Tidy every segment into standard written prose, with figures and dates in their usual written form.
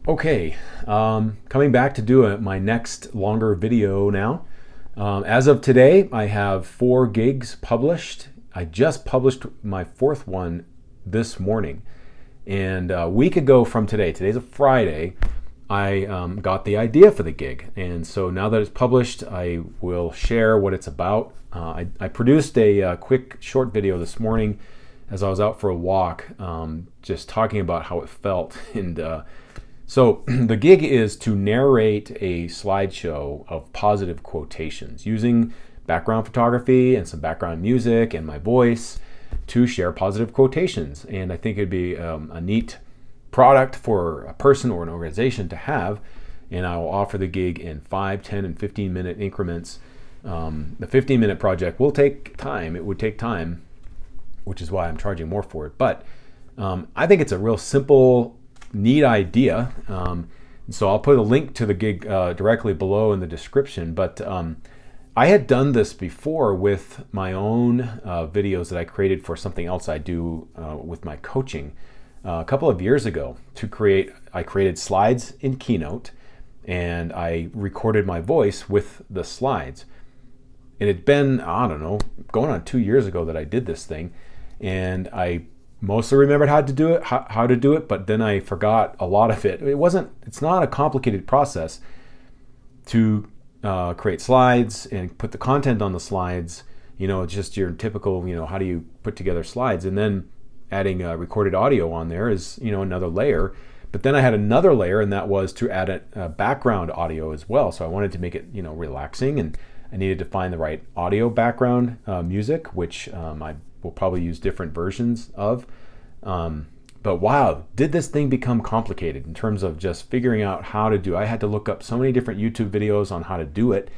Okay, coming back to do my next longer video now. As of today, I have 4 gigs published. I just published my 4th one this morning. And a week ago from today's a Friday, I got the idea for the gig. And so now that it's published, I will share what it's about. I produced a quick short video this morning as I was out for a walk, just talking about how it felt. And so the gig is to narrate a slideshow of positive quotations using background photography and some background music and my voice to share positive quotations. And I think it'd be a neat product for a person or an organization to have. And I will offer the gig in 5, 10, and 15-minute increments. The 15-minute project will take time. It would take time, which is why I'm charging more for it. But I think it's a real simple, neat idea. So I'll put a link to the gig directly below in the description. But I had done this before with my own videos that I created for something else I do with my coaching a couple of years ago. I created slides in Keynote, and I recorded my voice with the slides. It had been, I don't know, going on 2 years ago that I did this thing, and I mostly remembered how to do it, but then I forgot a lot of it. It's not a complicated process to create slides and put the content on the slides. It's just your typical, how do you put together slides, and then adding recorded audio on there is, another layer. But then I had another layer, and that was to add a background audio as well. So I wanted to make it, relaxing, and I needed to find the right audio background music, which I will probably use different versions of. But wow, did this thing become complicated in terms of just figuring out how to do. I had to look up so many different YouTube videos on how to do it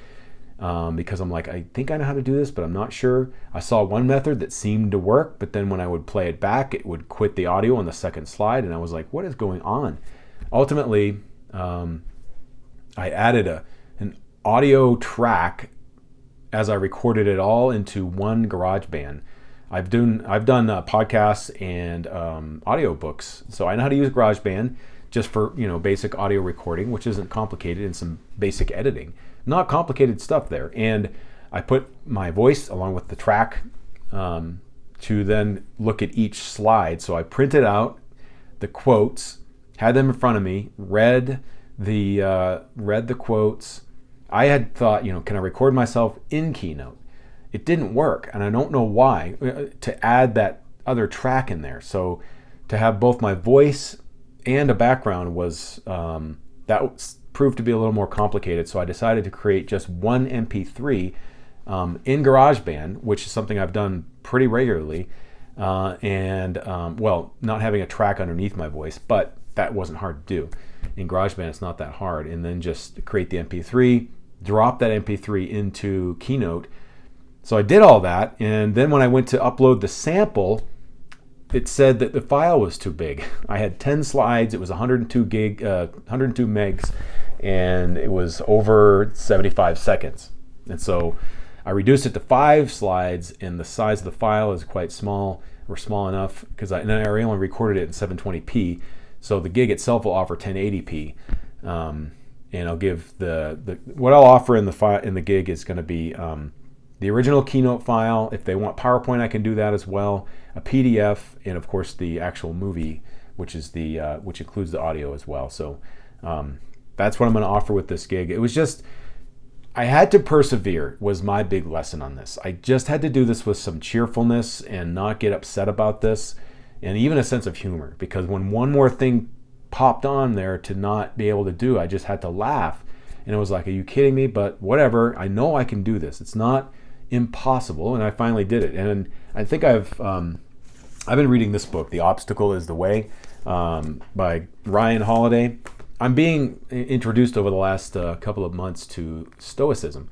because I'm like, I think I know how to do this, but I'm not sure. I saw one method that seemed to work, but then when I would play it back, it would quit the audio on the second slide, and I was like, what is going on? Ultimately, I added an audio track as I recorded it all into one GarageBand. I've done podcasts and audiobooks, so I know how to use GarageBand just for basic audio recording, which isn't complicated, and some basic editing. Not complicated stuff there. And I put my voice along with the track to then look at each slide. So I printed out the quotes, had them in front of me, read the quotes. I had thought, can I record myself in Keynote? It didn't work, and I don't know why, to add that other track in there. So to have both my voice and a background was, proved to be a little more complicated. So I decided to create just one MP3 in GarageBand, which is something I've done pretty regularly, not having a track underneath my voice, but that wasn't hard to do. In GarageBand, it's not that hard. And then just create the MP3, drop that MP3 into Keynote. So I did all that, and then when I went to upload the sample, it said that the file was too big. I had 10 slides, it was 102 megs, and it was over 75 seconds. And so I reduced it to 5 slides, and the size of the file is quite small, or small enough, because I only recorded it in 720p. So the gig itself will offer 1080p, and I'll give what I'll offer in the gig is going to be the original Keynote file. If they want PowerPoint, I can do that as well. A PDF, and of course the actual movie, which includes the audio as well. So that's what I'm going to offer with this gig. It was just, I had to persevere, was my big lesson on this. I just had to do this with some cheerfulness and not get upset about this, and even a sense of humor, because when one more thing popped on there to not be able to do, I just had to laugh. And it was like, are you kidding me? But whatever, I know I can do this. It's not impossible, and I finally did it. And I think I've been reading this book, The Obstacle is the Way, by Ryan Holiday. I'm being introduced over the last couple of months to Stoicism,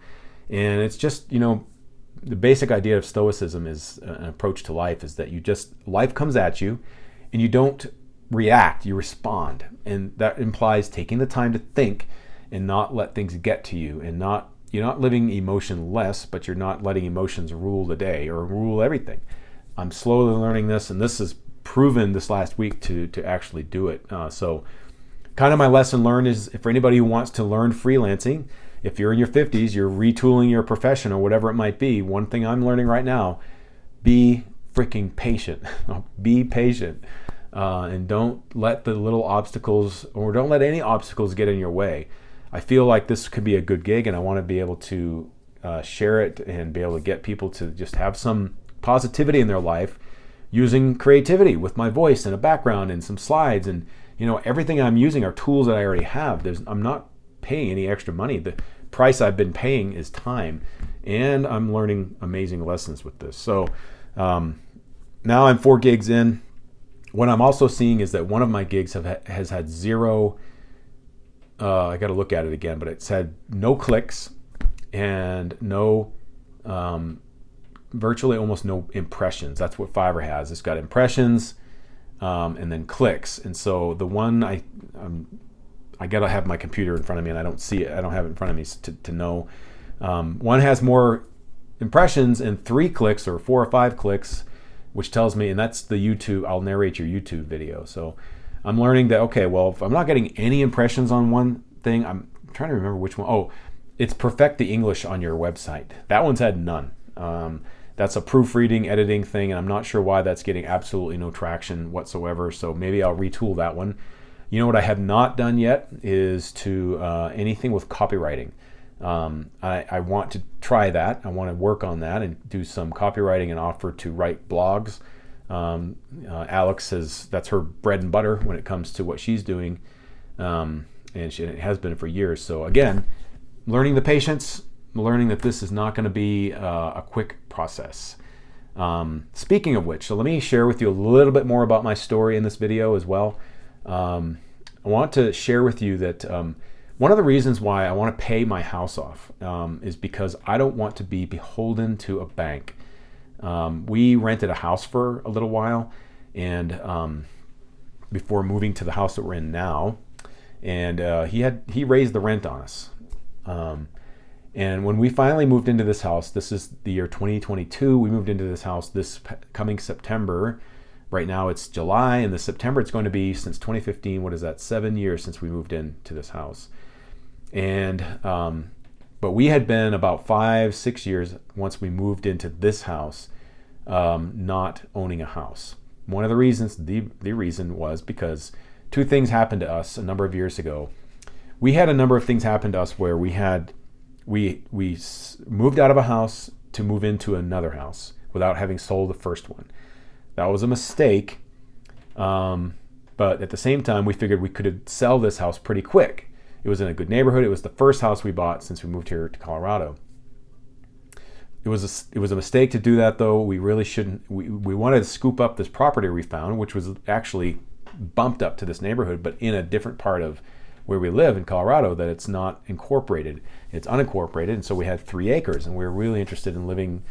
and it's just, the basic idea of Stoicism is an approach to life is that life comes at you, and you don't react, you respond, and that implies taking the time to think and not let things get to you, and you're not living emotionless, but you're not letting emotions rule the day or rule everything. I'm slowly learning this, and this has proven this last week to actually do it. So kind of my lesson learned is, for anybody who wants to learn freelancing, if you're in your 50s, you're retooling your profession or whatever it might be, one thing I'm learning right now, be freaking patient. Be patient. And don't let the little obstacles, or don't let any obstacles get in your way. I feel like this could be a good gig, and I want to be able to share it and be able to get people to just have some positivity in their life using creativity with my voice and a background and some slides. And everything I'm using are tools that I already have. I'm not paying any extra money. The price I've been paying is time, and I'm learning amazing lessons with this. So now I'm 4 gigs in. What I'm also seeing is that one of my gigs has had zero, I got to look at it again, but it's had no clicks and no, virtually almost no impressions. That's what Fiverr has. It's got impressions and then clicks. And so the one I got to have my computer in front of me, and I don't see it. I don't have it in front of me to know. One has more impressions and 3 clicks or 4 or 5 clicks, which tells me, and that's the YouTube, I'll narrate your YouTube video. So I'm learning that, okay, well, if I'm not getting any impressions on one thing, I'm trying to remember which one. Oh, it's Perfect the English on your website. That one's had none. That's a proofreading, editing thing, and I'm not sure why that's getting absolutely no traction whatsoever. So maybe I'll retool that one. You know what I have not done yet is to anything with copywriting. I want to try that. I want to work on that and do some copywriting and offer to write blogs. Alex says that's her bread and butter when it comes to what she's doing, and it has been for years. So again, learning the patience, learning that this is not going to be a quick process. Speaking of which, so let me share with you a little bit more about my story in this video as well. I want to share with you that one of the reasons why I want to pay my house off is because I don't want to be beholden to a bank. We rented a house for a little while, and before moving to the house that we're in now, and he raised the rent on us. And when we finally moved into this house, this is the year 2022, we moved into this house this coming September. Right now it's July, and this September it's going to be, since 2015, what is that, 7 years since we moved into this house. And but we had been about 5-6 years once we moved into this house not owning a house. One of the reasons, the reason was because 2 things happened to us a number of years ago. We had a number of things happen to us where we moved out of a house to move into another house without having sold the first one. That was a mistake, but at the same time, we figured we could sell this house pretty quick. It was in a good neighborhood. It was the first house we bought since we moved here to Colorado. It was a mistake to do that, though. We really shouldn't. We wanted to scoop up this property we found, which was actually bumped up to this neighborhood, but in a different part of where we live in Colorado, that it's not incorporated. It's unincorporated, and so we had 3 acres, and we were really interested in living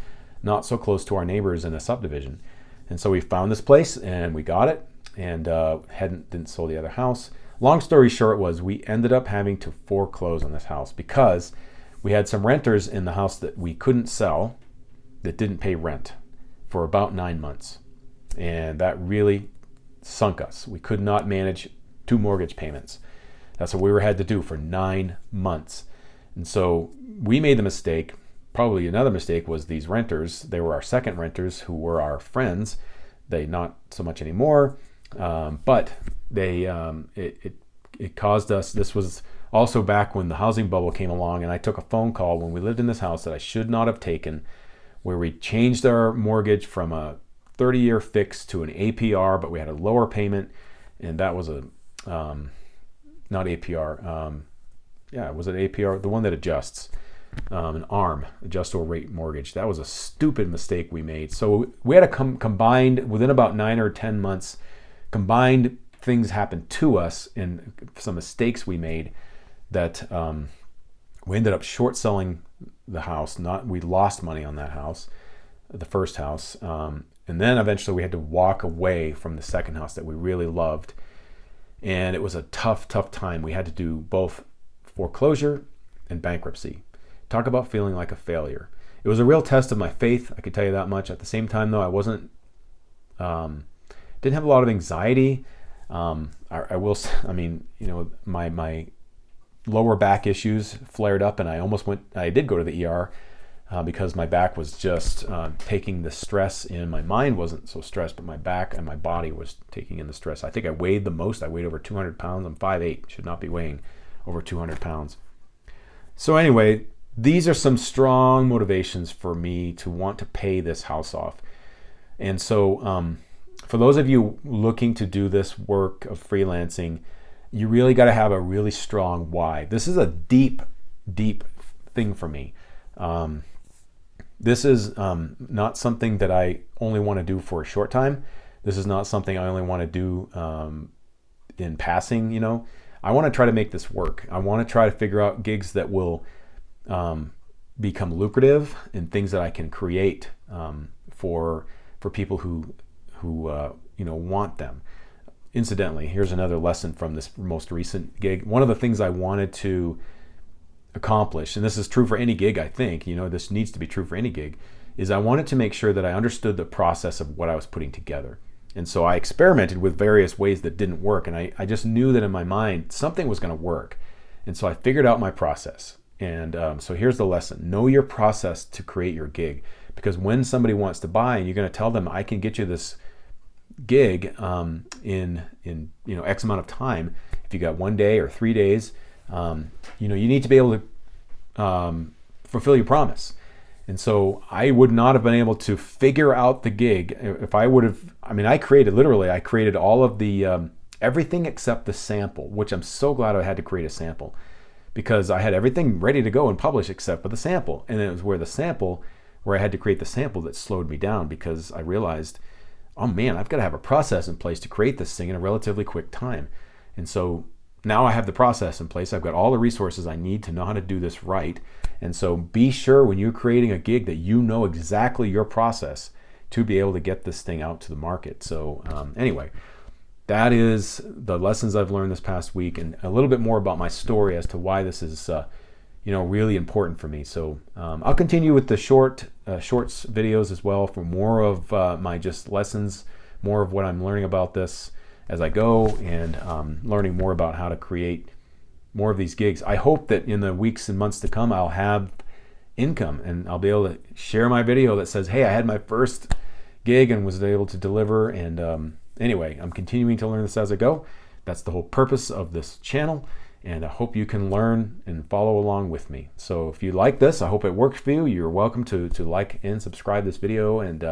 not so close to our neighbors in a subdivision. And so we found this place, and we got it, and didn't sell the other house. Long story short was we ended up having to foreclose on this house because we had some renters in the house that we couldn't sell that didn't pay rent for about 9 months. And that really sunk us. We could not manage 2 mortgage payments. That's what we had to do for 9 months. And so we made the mistake. Probably another mistake was these renters. They were our second renters who were our friends. They not so much anymore, but they it caused us. This was also back when the housing bubble came along, and I took a phone call when we lived in this house that I should not have taken, where we changed our mortgage from a 30-year fix to an APR, but we had a lower payment, and that was a not APR. It was an APR, the one that adjusts. An ARM, adjustable rate mortgage. That was a stupid mistake we made. So we had to combined, within about 9 or 10 months, combined things happened to us and some mistakes we made that we ended up short selling the house. We lost money on that house, the first house. And then eventually we had to walk away from the second house that we really loved. And it was a tough time. We had to do both foreclosure and bankruptcy. Talk about feeling like a failure. It was a real test of my faith, I could tell you that much. At the same time, though, I didn't have a lot of anxiety. I will, I mean, you know, my lower back issues flared up, and I did go to the ER because my back was just taking the stress in. My mind wasn't so stressed, but my back and my body was taking in the stress. I think I weighed the most. I weighed over 200 pounds. I'm 5'8", should not be weighing over 200 pounds. So anyway, these are some strong motivations for me to want to pay this house off. And so for those of you looking to do this work of freelancing, you really got to have a really strong why. This is a deep, deep thing for me. This is not something that I only want to do for a short time. This is not something I only want to do in passing, you know. I want to try to make this work. I want to try to figure out gigs that will become lucrative and things that I can create for people who you know, want them. Incidentally, here's another lesson from this most recent gig. One of the things I wanted to accomplish, and this is true for any gig, I think, you know, this needs to be true for any gig, is I wanted to make sure that I understood the process of what I was putting together. And so I experimented with various ways that didn't work, and I just knew that in my mind something was going to work. And so I figured out my process. And so here's the lesson. Know your process to create your gig, because when somebody wants to buy and you're going to tell them, I can get you this gig in you know, X amount of time, if you got 1 day or 3 days, you know, you need to be able to fulfill your promise. And so I would not have been able to figure out the gig if I would have. I mean, I created all of the everything except the sample, which I'm so glad I had to create a sample, because I had everything ready to go and publish except for the sample. And it was where I had to create the sample that slowed me down, because I realized, oh man, I've got to have a process in place to create this thing in a relatively quick time. And so now I have the process in place. I've got all the resources I need to know how to do this right. And so be sure when you're creating a gig that you know exactly your process to be able to get this thing out to the market. So anyway, that is the lessons I've learned this past week, and a little bit more about my story as to why this is you know, really important for me. So I'll continue with the shorts videos as well for more of my just lessons, more of what I'm learning about this as I go, and learning more about how to create more of these gigs. I hope that in the weeks and months to come, I'll have income and I'll be able to share my video that says, hey, I had my first gig and was able to deliver. And anyway, I'm continuing to learn this as I go. That's the whole purpose of this channel. And I hope you can learn and follow along with me. So if you like this, I hope it works for you. You're welcome to like and subscribe this video, and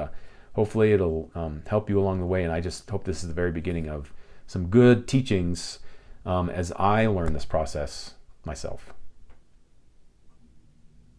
hopefully it'll help you along the way. And I just hope this is the very beginning of some good teachings as I learn this process myself.